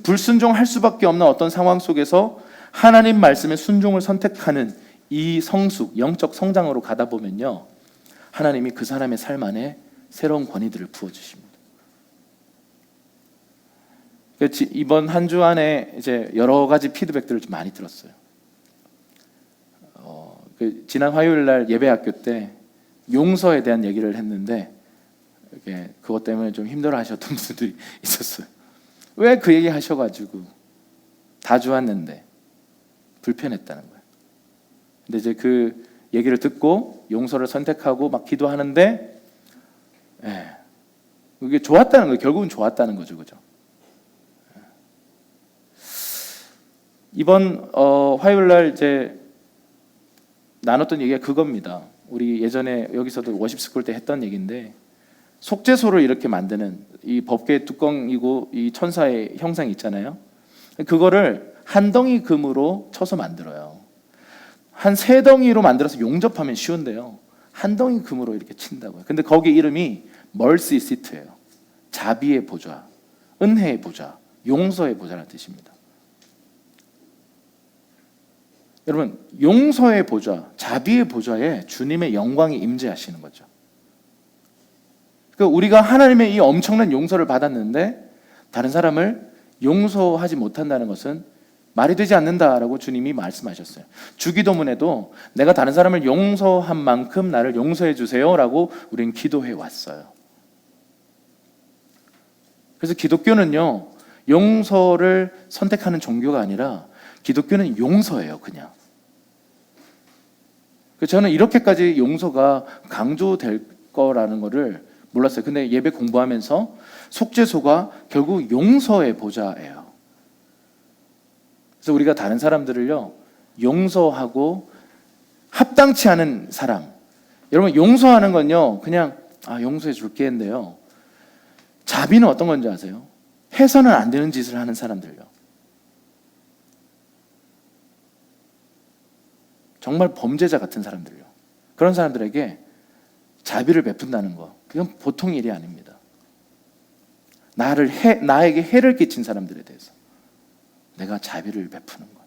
불순종할 수밖에 없는 어떤 상황 속에서 하나님 말씀의 순종을 선택하는 이 성숙, 영적 성장으로 가다 보면요 하나님이 그 사람의 삶 안에 새로운 권위들을 부어주십니다. 이번 한 주 안에 이제 여러 가지 피드백들을 좀 많이 들었어요. 지난 화요일 날 예배학교 때 용서에 대한 얘기를 했는데 그것 때문에 좀 힘들어하셨던 분들이 있었어요. 왜 그 얘기 하셔가지고 다 좋았는데 불편했다는 거예요. 근데 이제 그 얘기를 듣고 용서를 선택하고 막 기도하는데, 이게 좋았다는 거예요. 결국은 좋았다는 거죠, 그죠? 이번 화요일 날 이제 나눴던 얘기가 그겁니다. 우리 예전에 여기서도 워십 스쿨 때 했던 얘기인데 속죄소를 이렇게 만드는 이 법궤 뚜껑이고 이 천사의 형상이 있잖아요. 그거를 한 덩이 금으로 쳐서 만들어요. 한 세 덩이로 만들어서 용접하면 쉬운데요. 한 덩이 금으로 이렇게 친다고요. 근데 거기 이름이 멀시 시트예요. 자비의 보좌, 은혜의 보좌, 용서의 보좌라는 뜻입니다. 여러분, 용서의 보좌, 자비의 보좌에 주님의 영광이 임재하시는 거죠. 그러니까 우리가 하나님의 이 엄청난 용서를 받았는데 다른 사람을 용서하지 못한다는 것은 말이 되지 않는다라고 주님이 말씀하셨어요. 주기도문에도 내가 다른 사람을 용서한 만큼 나를 용서해 주세요라고 우리는 기도해 왔어요. 그래서 기독교는요, 용서를 선택하는 종교가 아니라 기독교는 용서예요, 그냥. 저는 이렇게까지 용서가 강조될 거라는 거를 몰랐어요. 근데 예배 공부하면서 속죄소가 결국 용서의 보좌예요. 그래서 우리가 다른 사람들을요, 용서하고 합당치 않은 사람, 여러분 용서하는 건요 그냥 용서해 줄게 했는데요, 자비는 어떤 건지 아세요? 해서는 안 되는 짓을 하는 사람들요, 정말 범죄자 같은 사람들요, 그런 사람들에게 자비를 베푼다는 거, 그건 보통 일이 아닙니다. 나에게 해를 끼친 사람들에 대해서 내가 자비를 베푸는 것.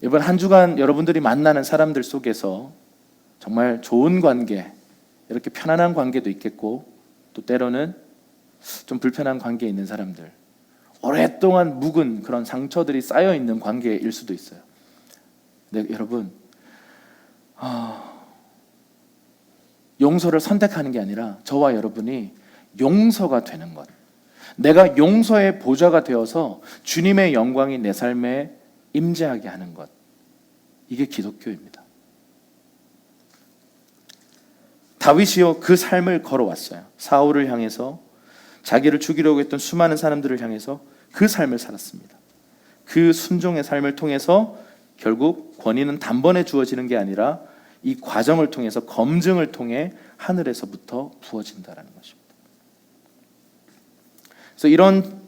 이번 한 주간 여러분들이 만나는 사람들 속에서 정말 좋은 관계, 이렇게 편안한 관계도 있겠고, 또 때로는 좀 불편한 관계에 있는 사람들, 오랫동안 묵은 그런 상처들이 쌓여 있는 관계일 수도 있어요. 근데 여러분, 용서를 선택하는 게 아니라 저와 여러분이 용서가 되는 것, 내가 용서의 보좌가 되어서 주님의 영광이 내 삶에 임재하게 하는 것, 이게 기독교입니다. 다윗이요 그 삶을 걸어왔어요. 사울을 향해서, 자기를 죽이려고 했던 수많은 사람들을 향해서 그 삶을 살았습니다. 그 순종의 삶을 통해서 결국 권위는 단번에 주어지는 게 아니라 이 과정을 통해서, 검증을 통해 하늘에서부터 부어진다라는 것입니다. 그래서 이런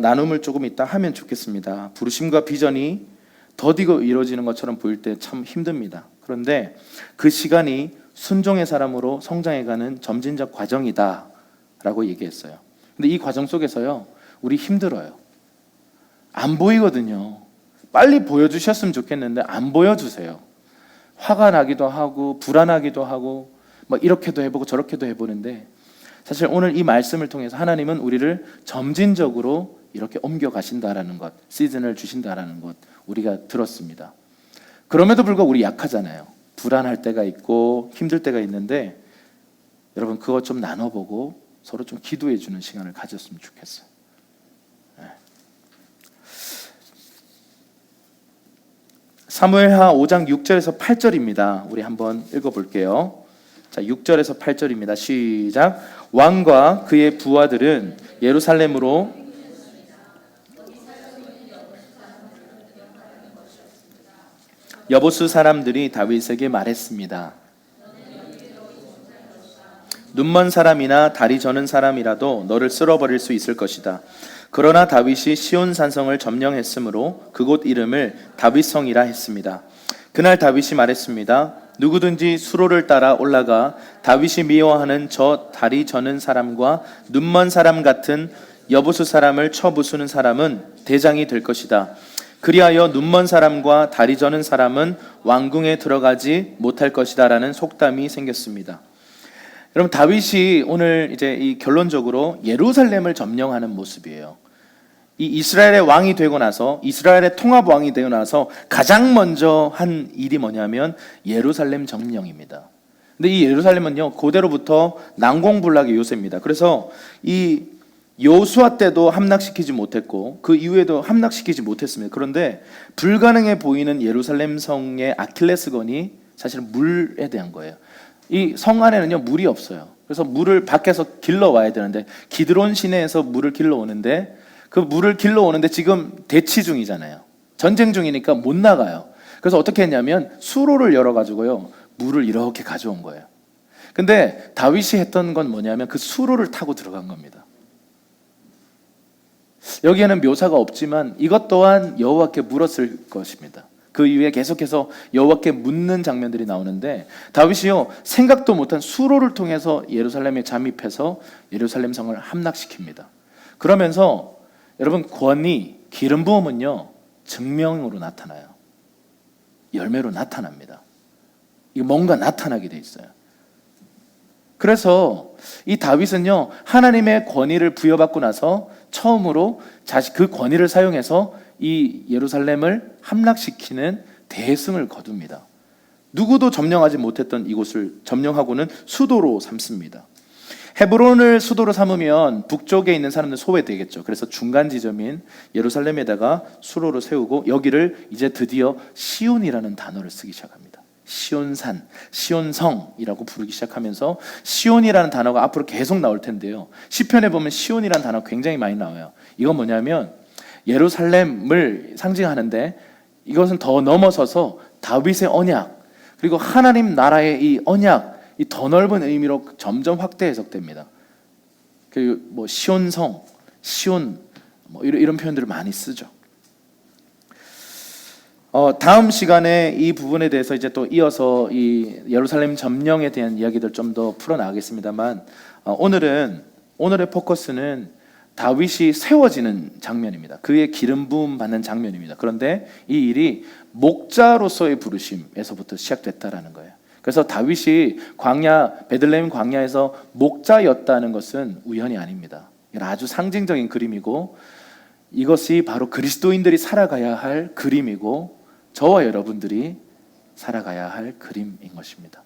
나눔을 조금 이따 하면 좋겠습니다. 부르심과 비전이 더디고 이루어지는 것처럼 보일 때 참 힘듭니다. 그런데 그 시간이 순종의 사람으로 성장해가는 점진적 과정이다 라고 얘기했어요. 근데 이 과정 속에서요 우리 힘들어요. 안 보이거든요. 빨리 보여주셨으면 좋겠는데 안 보여주세요. 화가 나기도 하고 불안하기도 하고 막 이렇게도 해보고 저렇게도 해보는데, 사실 오늘 이 말씀을 통해서 하나님은 우리를 점진적으로 이렇게 옮겨가신다라는 것, 시즌을 주신다라는 것 우리가 들었습니다. 그럼에도 불구하고 우리 약하잖아요. 불안할 때가 있고 힘들 때가 있는데, 여러분 그것 좀 나눠보고 서로 좀 기도해 주는 시간을 가졌으면 좋겠어요. 사무엘하 5장 6절에서 8절입니다. 우리 한번 읽어볼게요. 자, 6절에서 8절입니다. 시작. 왕과 그의 부하들은 예루살렘으로 여보수 사람들이 다윗에게 말했습니다. 눈먼 사람이나 다리 저는 사람이라도 너를 쓸어버릴 수 있을 것이다. 그러나 다윗이 시온 산성을 점령했으므로 그곳 이름을 다윗성이라 했습니다. 그날 다윗이 말했습니다. 누구든지 수로를 따라 올라가 다윗이 미워하는 저 다리 저는 사람과 눈먼 사람 같은 여보수 사람을 쳐부수는 사람은 대장이 될 것이다. 그리하여 눈먼 사람과 다리 저는 사람은 왕궁에 들어가지 못할 것이다 라는 속담이 생겼습니다. 여러분 다윗이 오늘 이제 이 결론적으로 예루살렘을 점령하는 모습이에요. 이 이스라엘의 왕이 되고 나서, 이스라엘의 통합 왕이 되고 나서 가장 먼저 한 일이 뭐냐면 예루살렘 점령입니다. 근데 이 예루살렘은요 고대로부터 난공불락의 요새입니다. 그래서 이 여호수아 때도 함락시키지 못했고 그 이후에도 함락시키지 못했습니다. 그런데 불가능해 보이는 예루살렘 성의 아킬레스건이 사실 물에 대한 거예요. 이 성 안에는요 물이 없어요. 그래서 물을 밖에서 길러 와야 되는데, 기드론 시내에서 물을 길러 오는데, 그 물을 길러 오는데 지금 대치 중이잖아요. 전쟁 중이니까 못 나가요. 그래서 어떻게 했냐면 수로를 열어 가지고요 물을 이렇게 가져온 거예요. 근데 다윗이 했던 건 뭐냐면 그 수로를 타고 들어간 겁니다. 여기에는 묘사가 없지만 이것 또한 여호와께 물었을 것입니다. 그 이후에 계속해서 여호와께 묻는 장면들이 나오는데, 다윗이요 생각도 못한 수로를 통해서 예루살렘에 잠입해서 예루살렘 성을 함락시킵니다. 그러면서 여러분 권위, 기름 부음은요 증명으로 나타나요. 열매로 나타납니다. 이거 뭔가 나타나게 돼 있어요. 그래서 이 다윗은요 하나님의 권위를 부여받고 나서 처음으로 그 권위를 사용해서 이 예루살렘을 함락시키는 대승을 거둡니다. 누구도 점령하지 못했던 이곳을 점령하고는 수도로 삼습니다. 헤브론을 수도로 삼으면 북쪽에 있는 사람들 소외되겠죠. 그래서 중간 지점인 예루살렘에다가 수로를 세우고 여기를 이제 드디어 시온이라는 단어를 쓰기 시작합니다. 시온산, 시온성이라고 부르기 시작하면서 시온이라는 단어가 앞으로 계속 나올 텐데요. 시편에 보면 시온이라는 단어 굉장히 많이 나와요. 이건 뭐냐면 예루살렘을 상징하는데, 이것은 더 넘어서서 다윗의 언약, 그리고 하나님 나라의 이 언약, 이 더 넓은 의미로 점점 확대 해석됩니다. 그 뭐 시온성, 시온 뭐 이런 표현들을 많이 쓰죠. 다음 시간에 이 부분에 대해서 이제 또 이어서 이 예루살렘 점령에 대한 이야기들 좀 더 풀어나가겠습니다만, 오늘의 포커스는 다윗이 세워지는 장면입니다. 그의 기름 부음 받는 장면입니다. 그런데 이 일이 목자로서의 부르심에서부터 시작됐다라는 거예요. 그래서 다윗이 베들레헴 광야에서 목자였다는 것은 우연이 아닙니다. 이건 아주 상징적인 그림이고, 이것이 바로 그리스도인들이 살아가야 할 그림이고, 저와 여러분들이 살아가야 할 그림인 것입니다.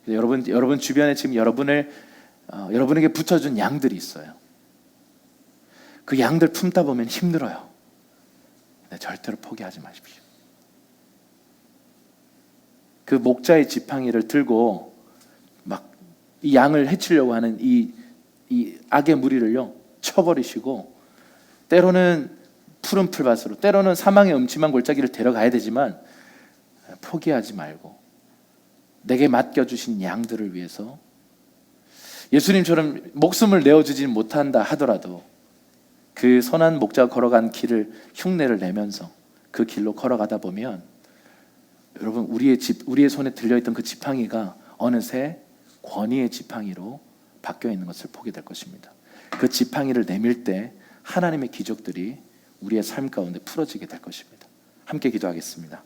여러분 주변에 지금 여러분에게 붙여준 양들이 있어요. 그 양들 품다 보면 힘들어요. 근데 절대로 포기하지 마십시오. 그 목자의 지팡이를 들고 막 이 양을 해치려고 하는 이 악의 무리를요 쳐버리시고, 때로는 푸른 풀밭으로, 때로는 사망의 음침한 골짜기를 데려가야 되지만 포기하지 말고 내게 맡겨주신 양들을 위해서, 예수님처럼 목숨을 내어주지 못한다 하더라도 그 선한 목자가 걸어간 길을 흉내를 내면서 그 길로 걸어가다 보면, 여러분, 우리의 손에 들려있던 그 지팡이가 어느새 권위의 지팡이로 바뀌어 있는 것을 보게 될 것입니다. 그 지팡이를 내밀 때 하나님의 기적들이 우리의 삶 가운데 풀어지게 될 것입니다. 함께 기도하겠습니다.